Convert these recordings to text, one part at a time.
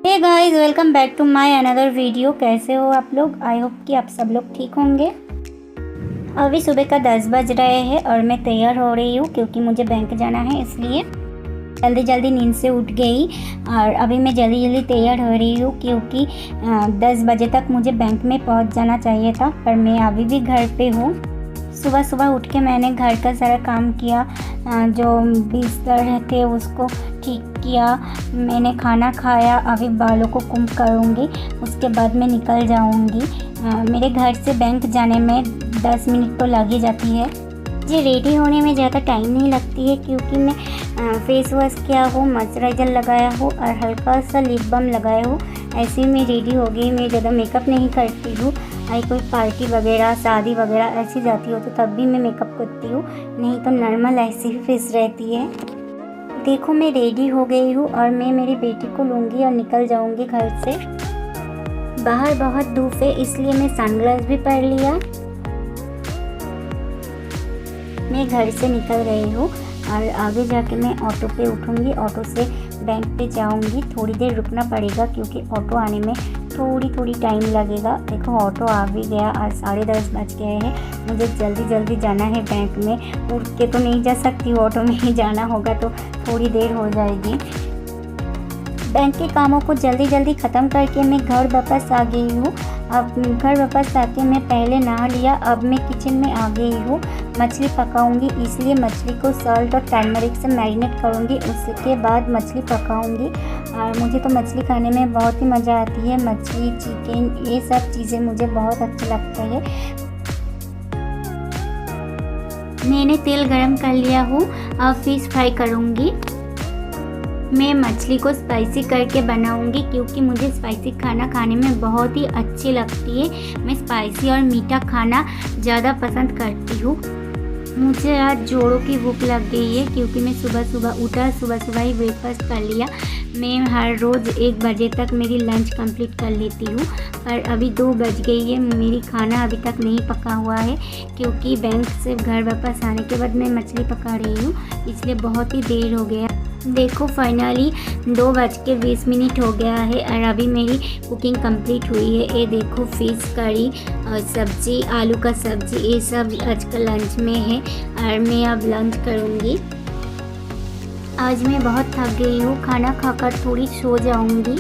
Hey guys, welcome back to my another video. कैसे हो आप लोग? आई होप कि आप सब लोग ठीक होंगे। अभी सुबह का 10 बज रहे हैं और मैं तैयार हो रही हूँ क्योंकि मुझे बैंक जाना है, इसलिए जल्दी जल्दी नींद से उठ गई और अभी मैं जल्दी जल्दी तैयार हो रही हूँ क्योंकि 10 बजे तक मुझे बैंक में पहुँच जाना चाहिए था, पर मैं अभी भी घर पे हूँ। सुबह सुबह उठ के मैंने घर का सारा काम किया, जो बिस्तर थे उसको ठीक किया, मैंने खाना खाया। अभी बालों को कुम करूँगी, उसके बाद मैं निकल जाऊँगी। मेरे घर से बैंक जाने में 10 मिनट तो लग ही जाती है। मुझे रेडी होने में ज़्यादा टाइम नहीं लगती है क्योंकि मैं फेस वॉश किया हूँ, मॉइस्चराइज़र लगाया हूँ और हल्का सा लिप बाम लगाया हूँ। ऐसे ही मैं रेडी हो गई। मैं ज़्यादा मेकअप नहीं करती हूँ। कोई पार्टी वगैरह, शादी वगैरह ऐसी जाती हो तो तब भी मैं मेकअप करती हूँ, नहीं तो नॉर्मल ऐसी ही फेस रहती है। देखो, मैं रेडी हो गई हूँ और मैं मेरी बेटी को लूँगी और निकल जाऊँगी घर से। बाहर बहुत धूप है, इसलिए मैं सनग्लास भी पहन लिया। मैं घर से निकल रही हूँ और आगे जाके मैं ऑटो पे उठूँगी, ऑटो से बैंक पे जाऊँगी। थोड़ी देर रुकना पड़ेगा क्योंकि ऑटो आने में थोड़ी टाइम लगेगा। देखो, ऑटो आ भी गया। आज 10:30 बज गए हैं। मुझे जल्दी जाना है बैंक में। उठ के तो नहीं जा सकती, ऑटो में ही जाना होगा, तो थोड़ी देर हो जाएगी। बैंक के कामों को जल्दी ख़त्म करके मैं घर वापस आ गई हूँ। अब घर वापस आके मैं पहले नहा लिया। अब मैं किचन में आ गई हूँ। मछली पकाऊंगी, इसलिए मछली को सॉल्ट और टर्मरिक से मैरिनेट करूँगी, उसके बाद मछली पकाऊंगी। और मुझे तो मछली खाने में बहुत ही मज़ा आती है। मछली, चिकन, ये सब चीज़ें मुझे बहुत अच्छा लगता है। मैंने तेल गरम कर लिया हूँ। अब फिश फ्राई करूँगी। मैं मछली को स्पाइसी करके बनाऊंगी क्योंकि मुझे स्पाइसी खाना खाने में बहुत ही अच्छी लगती है। मैं स्पाइसी और मीठा खाना ज़्यादा पसंद करती हूँ। मुझे आज जोड़ों की भूख लग गई है क्योंकि मैं सुबह ही ब्रेकफास्ट कर लिया। मैं हर रोज़ 1 बजे तक मेरी लंच कंप्लीट कर लेती हूँ, पर अभी 2 बज गई है। मेरी खाना अभी तक नहीं पका हुआ है क्योंकि बैंक से घर वापस आने के बाद मैं मछली पका रही हूँ, इसलिए बहुत ही देर हो गया। देखो, फाइनली 2:20 हो गया है और अभी मेरी कुकिंग कंप्लीट हुई है। ये देखो, फिश करी और सब्जी, आलू का सब्जी, ये सब आज का लंच में है और मैं अब लंच करूँगी। आज मैं बहुत थक गई हूँ। खाना खाकर थोड़ी सो जाऊँगी।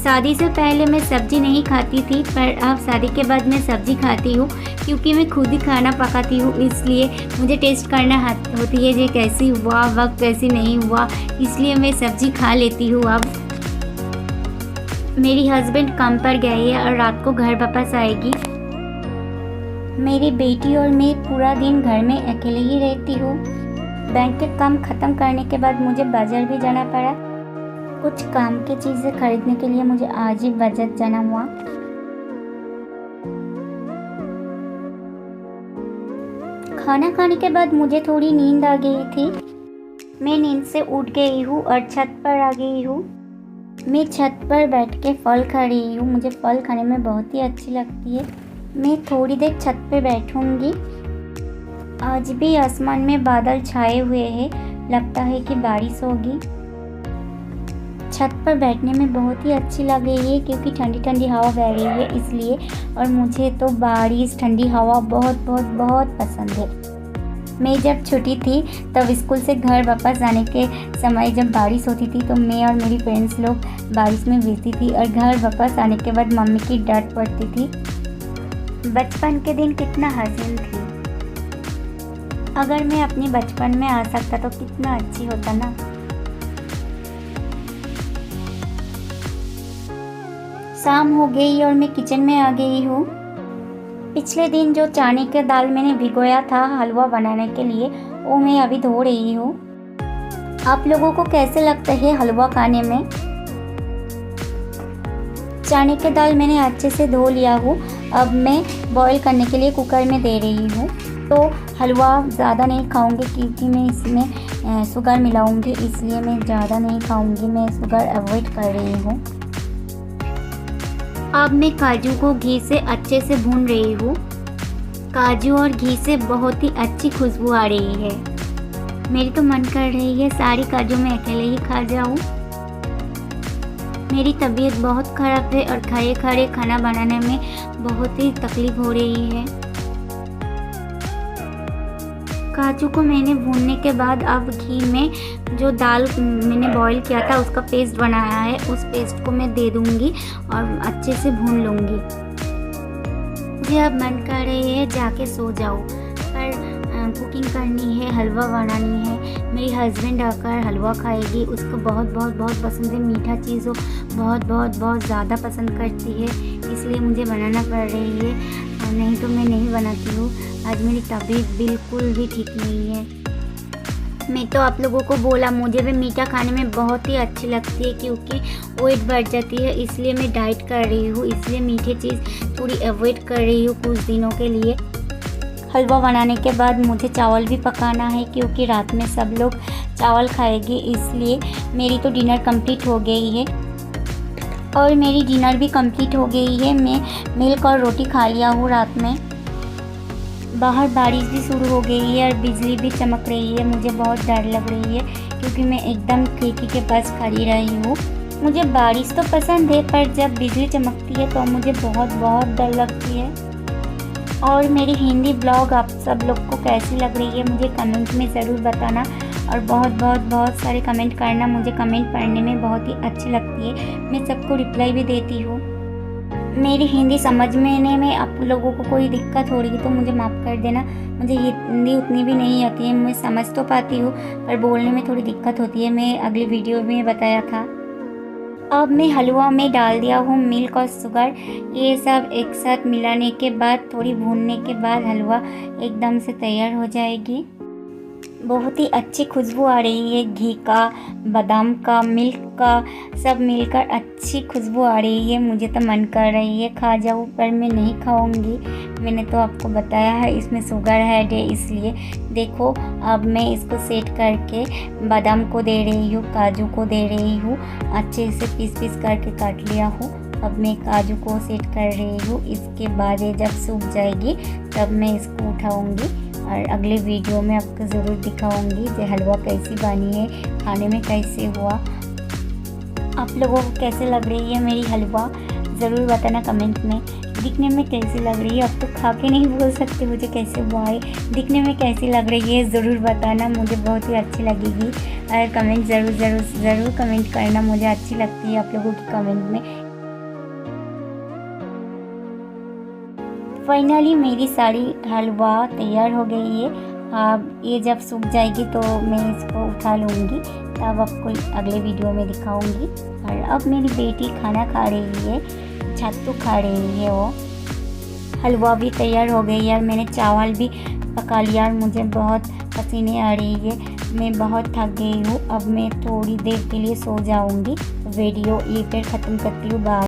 शादी से पहले मैं सब्ज़ी नहीं खाती थी, पर अब शादी के बाद मैं सब्ज़ी खाती हूँ क्योंकि मैं खुद ही खाना पकाती हूँ, इसलिए मुझे टेस्ट करना होती है ये कैसी हुआ, वक्त कैसी नहीं हुआ, इसलिए मैं सब्ज़ी खा लेती हूँ। अब मेरी हस्बैंड काम पर गए हैं और रात को घर वापस आएगी। मेरी बेटी और मैं पूरा दिन घर में अकेले ही रहती हूँ। बैंक के काम ख़त्म करने के बाद मुझे बाज़ार भी जाना पड़ा। कुछ काम की चीज़ें खरीदने के लिए मुझे आज ही बाज़ार जाना हुआ। खाना खाने के बाद मुझे थोड़ी नींद आ गई थी। मैं नींद से उठ गई हूँ और छत पर आ गई हूँ। मैं छत पर बैठ के फल खा रही हूँ। मुझे फल खाने में बहुत ही अच्छी लगती है। मैं थोड़ी देर छत पे बैठूँगी। आज भी आसमान में बादल छाए हुए हैं, लगता है कि बारिश होगी। छत पर बैठने में बहुत ही अच्छी लग रही है क्योंकि ठंडी हवा बह रही है, इसलिए। और मुझे तो बारिश, ठंडी हवा बहुत पसंद है। मैं जब छोटी थी तब स्कूल से घर वापस आने के समय जब बारिश होती थी तो मैं और मेरी फ्रेंड्स लोग बारिश में भीगती थी और घर वापस आने के बाद मम्मी की डांट पड़ती थी। बचपन के दिन कितना हसीन थी। अगर मैं अपने बचपन में आ सकता तो कितना अच्छी होता ना। शाम हो गई और मैं किचन में आ गई हूँ। पिछले दिन जो चने की दाल मैंने भिगोया था हलवा बनाने के लिए, वो मैं अभी धो रही हूँ। आप लोगों को कैसे लगता है हलवा खाने में? चने की दाल मैंने अच्छे से धो लिया हूँ। अब मैं बॉईल करने के लिए कुकर में दे रही हूँ। तो हलवा ज़्यादा नहीं खाऊंगी क्योंकि मैं इसमें शुगर मिलाऊंगी, इसलिए मैं ज़्यादा नहीं खाऊंगी। मैं शुगर अवॉइड कर रही हूँ। अब मैं काजू को घी से अच्छे से भून रही हूँ। काजू और घी से बहुत ही अच्छी खुशबू आ रही है। मेरी तो मन कर रही है सारी काजू मैं अकेले ही खा जाऊँ। मेरी तबीयत बहुत ख़राब है और खाए खाए खाना बनाने में बहुत ही तकलीफ़ हो रही है। काजू को मैंने भूनने के बाद अब घी में जो दाल मैंने बॉईल किया था उसका पेस्ट बनाया है, उस पेस्ट को मैं दे दूँगी और अच्छे से भून लूँगी। मुझे अब मन कर रही है जाके सो जाऊँ, पर कुकिंग करनी है, हलवा बनानी है। मेरी हस्बैंड आकर हलवा खाएगी, उसको बहुत बहुत बहुत पसंद है, मीठा चीज़ हो बहुत ज़्यादा पसंद करती है, इसलिए मुझे बनाना पड़ रही है, और नहीं तो मैं नहीं बनाती हूँ। आज मेरी तबीयत बिल्कुल भी ठीक नहीं है। मैं तो आप लोगों को बोला, मुझे भी मीठा खाने में बहुत ही अच्छी लगती है, क्योंकि वेट बढ़ जाती है, इसलिए मैं डाइट कर रही हूँ, इसलिए मीठी चीज़ थोड़ी अवॉइड कर रही हूँ कुछ दिनों के लिए। हलवा बनाने के बाद मुझे चावल भी पकाना है, क्योंकि रात में सब लोग चावल खाएंगे, इसलिए मेरी तो डिनर कंप्लीट हो गई है। और मेरी डिनर भी कंप्लीट हो गई है। मैं मिल्क और रोटी खा लिया हूँ रात में। बाहर बारिश भी शुरू हो गई है और बिजली भी चमक रही है। मुझे बहुत डर लग रही है, क्योंकि मैं एकदम खिड़की के पास खड़ी रही हूँ। मुझे बारिश तो पसंद है, पर जब बिजली चमकती है तो मुझे बहुत डर लगती है। और मेरी हिंदी ब्लॉग आप सब लोग को कैसी लग रही है मुझे कमेंट में ज़रूर बताना, और बहुत सारे कमेंट करना। मुझे कमेंट पढ़ने में बहुत ही अच्छी लगती है, मैं सबको रिप्लाई भी देती हूँ। मेरी हिंदी समझने में आप लोगों को कोई दिक्कत हो रही है तो मुझे माफ़ कर देना। मुझे हिंदी उतनी भी नहीं आती है, मैं समझ तो पाती हूँ, पर बोलने में थोड़ी दिक्कत होती है। मैं अगली वीडियो में बताया था। अब मैं हलवा में डाल दिया हूँ मिल्क और शुगर। ये सब एक साथ मिलाने के बाद, थोड़ी भूनने के बाद हलवा एकदम से तैयार हो जाएगी। बहुत ही अच्छी खुशबू आ रही है, घी का, बादाम का, मिल्क का, सब मिलकर अच्छी खुशबू आ रही है। मुझे तो मन कर रही है खा जाऊँ, पर मैं नहीं खाऊंगी। मैंने तो आपको बताया है इसमें शुगर ऐड है, इसलिए। देखो, अब मैं इसको सेट करके बादाम को दे रही हूँ, काजू को दे रही हूँ, अच्छे से पीस करके काट लिया हूँ। अब मैं काजू को सेट कर रही हूँ। इसके बाद ये जब सूख जाएगी तब मैं इसको उठाऊँगी और अगले वीडियो में आपको ज़रूर दिखाऊंगी कि हलवा कैसी बनी है, खाने में कैसे हुआ। आप लोगों को कैसे लग रही है मेरी हलवा, ज़रूर बताना कमेंट में। दिखने में कैसी लग रही है, अब तो खा के नहीं बोल सकते मुझे कैसे हुआ है, दिखने में कैसी लग रही है ज़रूर बताना, मुझे बहुत ही अच्छी लगेगी। और कमेंट ज़रूर कमेंट करना, मुझे अच्छी लगती है आप लोगों की कमेंट में। फाइनली मेरी सारी हलवा तैयार हो गई है। अब ये जब सूख जाएगी तो मैं इसको उठा लूँगी, तब आपको अगले वीडियो में दिखाऊंगी। और अब मेरी बेटी खाना खा रही है, छत्तू खा रही है वो। हलवा भी तैयार हो गई है और मैंने चावल भी पका लिया और मुझे बहुत पसीने आ रही है, मैं बहुत थक गई हूँ। अब मैं थोड़ी देर के लिए सो जाऊँगी। वीडियो ये फिर ख़त्म करती हूँ। बाय।